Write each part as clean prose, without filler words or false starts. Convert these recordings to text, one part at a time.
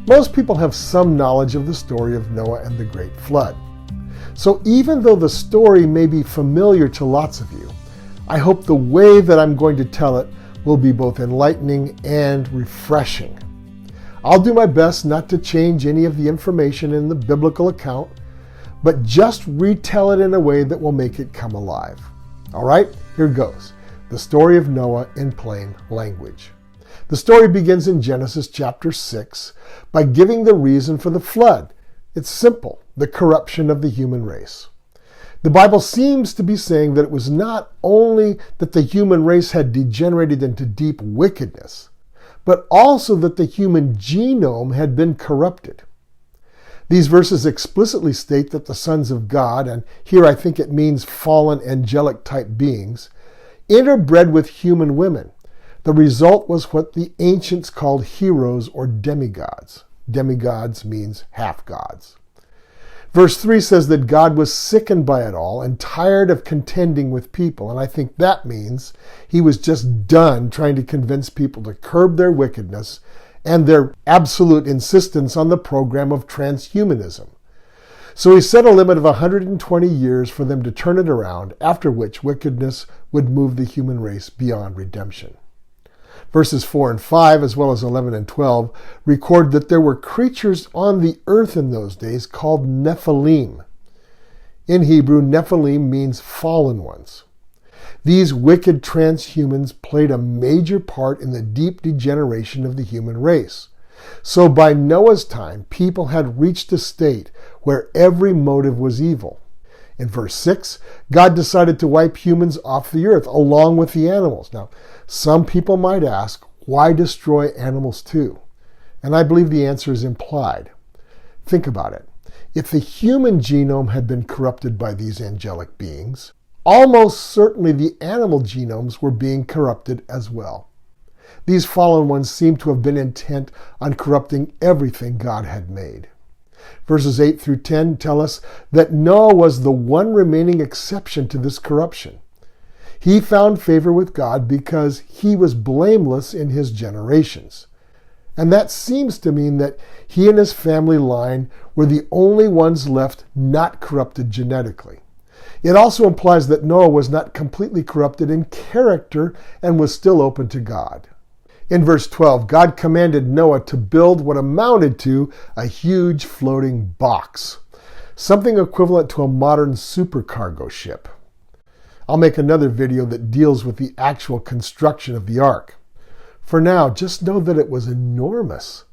Most people have some knowledge of the story of Noah and the Great Flood. So even though the story may be familiar to lots of you, I hope the way that I'm going to tell it will be both enlightening and refreshing. I'll do my best not to change any of the information in the biblical account, but just retell it in a way that will make it come alive. All right, here goes. The story of Noah in plain language. The story begins in Genesis chapter 6 by giving the reason for the flood. It's simple, the corruption of the human race. The Bible seems to be saying that it was not only that the human race had degenerated into deep wickedness, but also that the human genome had been corrupted. These verses explicitly state that the sons of God, and here I think it means fallen angelic type beings, interbred with human women. The result was what the ancients called heroes or demigods. Demigods means half-gods. Verse 3 says that God was sickened by it all and tired of contending with people. And I think that means he was just done trying to convince people to curb their wickedness and their absolute insistence on the program of transhumanism. So he set a limit of 120 years for them to turn it around, after which wickedness would move the human race beyond redemption. Verses 4 and 5, as well as 11 and 12, record that there were creatures on the earth in those days called Nephilim. In Hebrew, Nephilim means fallen ones. These wicked transhumans played a major part in the deep degeneration of the human race. So by Noah's time, people had reached a state where every motive was evil. In verse 6, God decided to wipe humans off the earth along with the animals. Now, some people might ask, why destroy animals too? And I believe the answer is implied. Think about it. If the human genome had been corrupted by these angelic beings, almost certainly the animal genomes were being corrupted as well. These fallen ones seem to have been intent on corrupting everything God had made. Verses 8 through 10 tell us that Noah was the one remaining exception to this corruption. He found favor with God because he was blameless in his generations. And that seems to mean that he and his family line were the only ones left not corrupted genetically. It also implies that Noah was not completely corrupted in character and was still open to God. In verse 12, God commanded Noah to build what amounted to a huge floating box, something equivalent to a modern supercargo ship. I'll make another video that deals with the actual construction of the ark. For now, just know that it was enormous.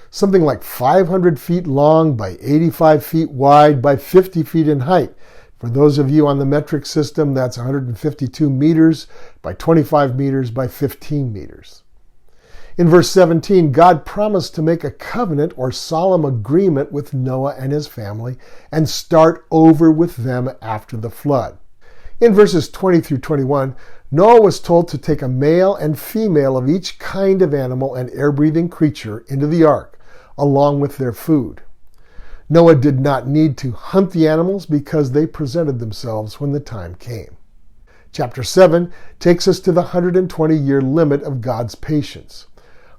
Something like 500 feet long by 85 feet wide by 50 feet in height. For those of you on the metric system, that's 152 meters by 25 meters by 15 meters. In verse 17, God promised to make a covenant or solemn agreement with Noah and his family and start over with them after the flood. In verses 20 through 21, Noah was told to take a male and female of each kind of animal and air-breathing creature into the ark, along with their food. Noah did not need to hunt the animals because they presented themselves when the time came. Chapter 7 takes us to the 120-year limit of God's patience.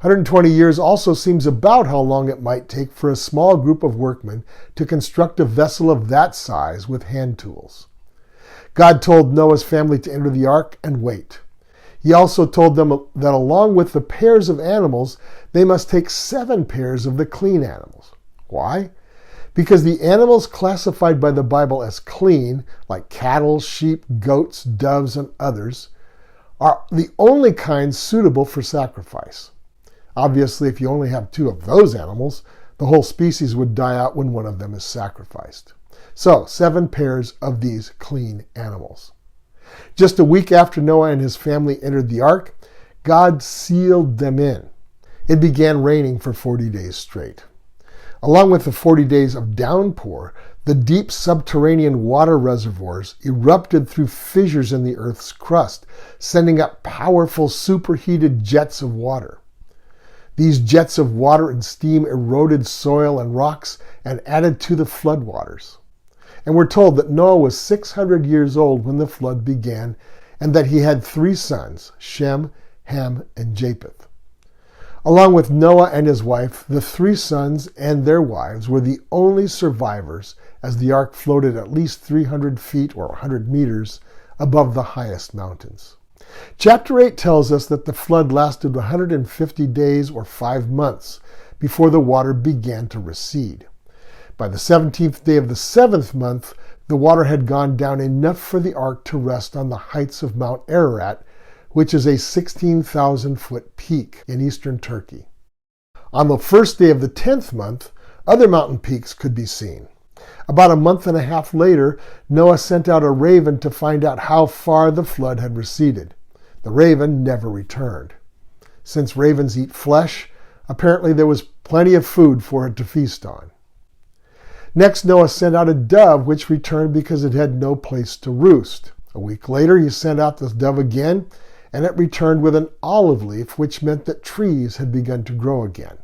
120 years also seems about how long it might take for a small group of workmen to construct a vessel of that size with hand tools. God told Noah's family to enter the ark and wait. He also told them that along with the pairs of animals, they must take 7 pairs of the clean animals. Why? Because the animals classified by the Bible as clean, like cattle, sheep, goats, doves, and others, are the only kinds suitable for sacrifice. Obviously, if you only have 2 of those animals, the whole species would die out when one of them is sacrificed. So, 7 pairs of these clean animals. Just a week after Noah and his family entered the ark, God sealed them in. It began raining for 40 days straight. Along with the 40 days of downpour, the deep subterranean water reservoirs erupted through fissures in the earth's crust, sending up powerful superheated jets of water. These jets of water and steam eroded soil and rocks and added to the floodwaters. And we're told that Noah was 600 years old when the flood began, and that he had 3 sons, Shem, Ham, and Japheth. Along with Noah and his wife, the 3 sons and their wives were the only survivors as the ark floated at least 300 feet or 100 meters above the highest mountains. Chapter 8 tells us that the flood lasted 150 days or 5 months before the water began to recede. By the 17th day of the 7th month, the water had gone down enough for the ark to rest on the heights of Mount Ararat, which is a 16,000-foot peak in eastern Turkey. On the first day of the 10th month, other mountain peaks could be seen. About a month and a half later, Noah sent out a raven to find out how far the flood had receded. The raven never returned. Since ravens eat flesh, apparently there was plenty of food for it to feast on. Next, Noah sent out a dove, which returned because it had no place to roost. A week later, he sent out the dove again, and it returned with an olive leaf, which meant that trees had begun to grow again.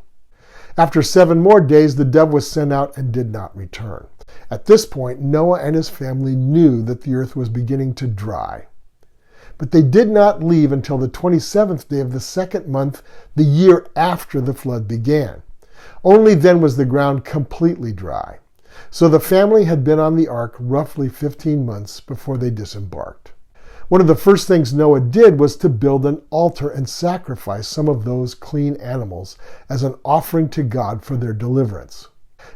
After 7 more days, the dove was sent out and did not return. At this point, Noah and his family knew that the earth was beginning to dry. But they did not leave until the 27th day of the 2nd month, the year after the flood began. Only then was the ground completely dry. So the family had been on the ark roughly 15 months before they disembarked. One of the first things Noah did was to build an altar and sacrifice some of those clean animals as an offering to God for their deliverance.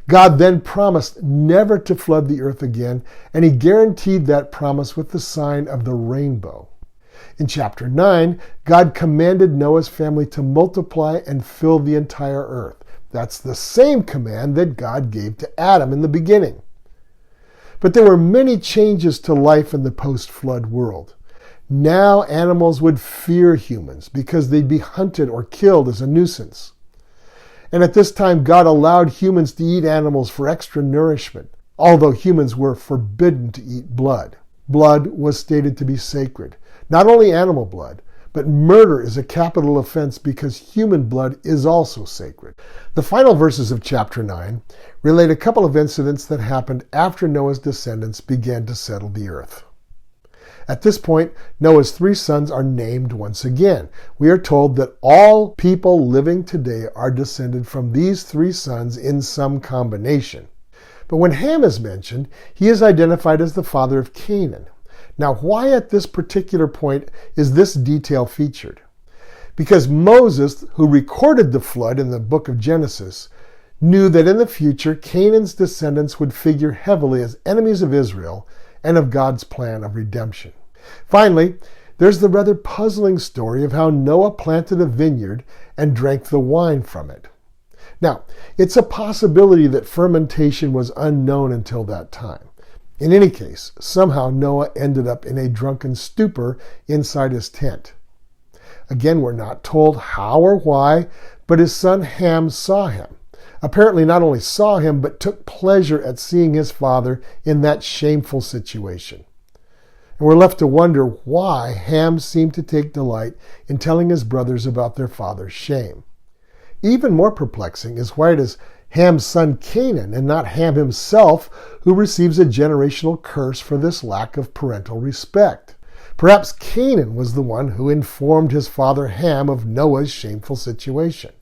God then promised never to flood the earth again, and he guaranteed that promise with the sign of the rainbow. In chapter 9, God commanded Noah's family to multiply and fill the entire earth. That's the same command that God gave to Adam in the beginning. But there were many changes to life in the post-flood world. Now animals would fear humans because they'd be hunted or killed as a nuisance. And at this time, God allowed humans to eat animals for extra nourishment, although humans were forbidden to eat blood. Blood was stated to be sacred. Not only animal blood, but murder is a capital offense because human blood is also sacred. The final verses of chapter 9 relate a couple of incidents that happened after Noah's descendants began to settle the earth. At this point, Noah's 3 sons are named once again. We are told that all people living today are descended from these 3 sons in some combination. But when Ham is mentioned, he is identified as the father of Canaan. Now, why at this particular point is this detail featured? Because Moses, who recorded the flood in the book of Genesis, knew that in the future Canaan's descendants would figure heavily as enemies of Israel and of God's plan of redemption. Finally, there's the rather puzzling story of how Noah planted a vineyard and drank the wine from it. Now, it's a possibility that fermentation was unknown until that time. In any case, somehow Noah ended up in a drunken stupor inside his tent. Again, we're not told how or why, but his son Ham saw him. Apparently not only saw him, but took pleasure at seeing his father in that shameful situation. And we're left to wonder why Ham seemed to take delight in telling his brothers about their father's shame. Even more perplexing is why it is Ham's son Canaan and not Ham himself who receives a generational curse for this lack of parental respect. Perhaps Canaan was the one who informed his father Ham of Noah's shameful situation.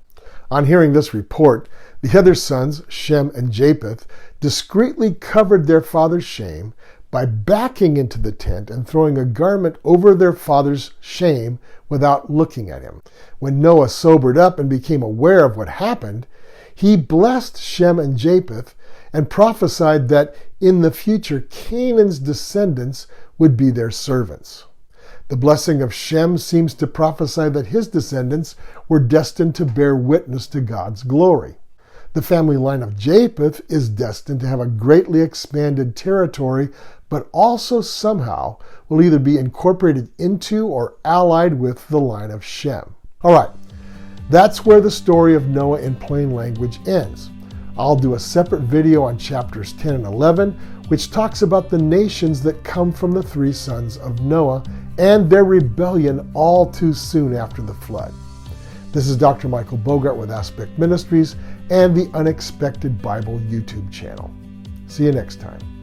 On hearing this report, the other sons, Shem and Japheth, discreetly covered their father's shame by backing into the tent and throwing a garment over their father's shame without looking at him. When Noah sobered up and became aware of what happened, he blessed Shem and Japheth and prophesied that in the future Canaan's descendants would be their servants. The blessing of Shem seems to prophesy that his descendants were destined to bear witness to God's glory. The family line of Japheth is destined to have a greatly expanded territory, but also somehow will either be incorporated into or allied with the line of Shem. All right. That's where the story of Noah in plain language ends. I'll do a separate video on chapters 10 and 11, which talks about the nations that come from the 3 sons of Noah and their rebellion all too soon after the flood. This is Dr. Michael Bogart with Aspect Ministries and the Unexpected Bible YouTube channel. See you next time.